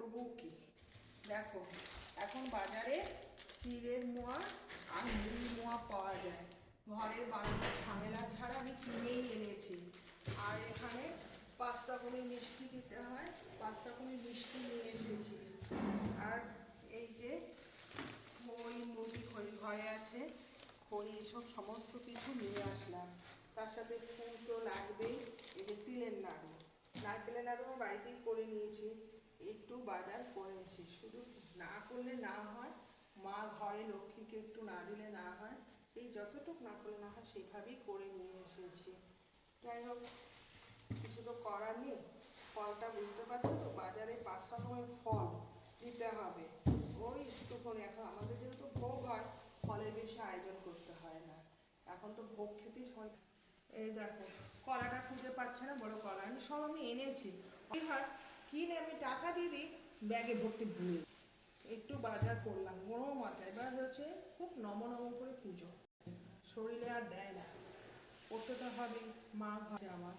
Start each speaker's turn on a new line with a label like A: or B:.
A: করবো কি, দেখো এখন বাজারে চিড়ের মোয়া আর মুড়ির মোয়া পাওয়া যায়, ঘরে বানানো ঝামেলা ছাড়া আমি কিনেই এনেছি। আর এখানে 5 রকমের মিষ্টি দিতে হয়, 5 রকমের মিষ্টি নিয়ে এসেছি। আর এই যে খই মুড়ি খই ঘরে আছে, খই এসব সমস্ত কিছু নিয়ে আসলাম। তার সাথে ফুল তো লাগবেই, এই যে তিলের নাড়ু, নারকেলের নাড়ু আমার বাড়িতেই করে নিয়েছি, একটু বাজার করেছি, শুধু না করলে না হয়, মা ঘরে লক্ষ্মীকে একটু না দিলে না হয়, এই যতটুকু না করলে না হয় সেইভাবেই করে নিয়ে এসেছি। যাই হোক, কিছু তো করার নেই, ফলটা বুঝতে পারছো তো, বাজারে 5 রকমের ফল দিতে হবে, ওই একটুখানি। এখন আমাদের যেহেতু ভোগ হয়, ফলের বেশি আয়োজন করতে হয় না, এখন তো ভোগ খেতেই সময়। এই দেখো কলাটা খুঁজে পাচ্ছে না, বড় কলা আমি সব আমি এনেছি, কিনে আমি টাকা দিয়ে দিই, ব্যাগে ভর্তি ভুলে একটু বাজার করলাম বড় মাথা। এবার হচ্ছে খুব নম নম করে পুজো, শরীরে আর দেয় না, করতে তো হবে, মা ঘরে আমার।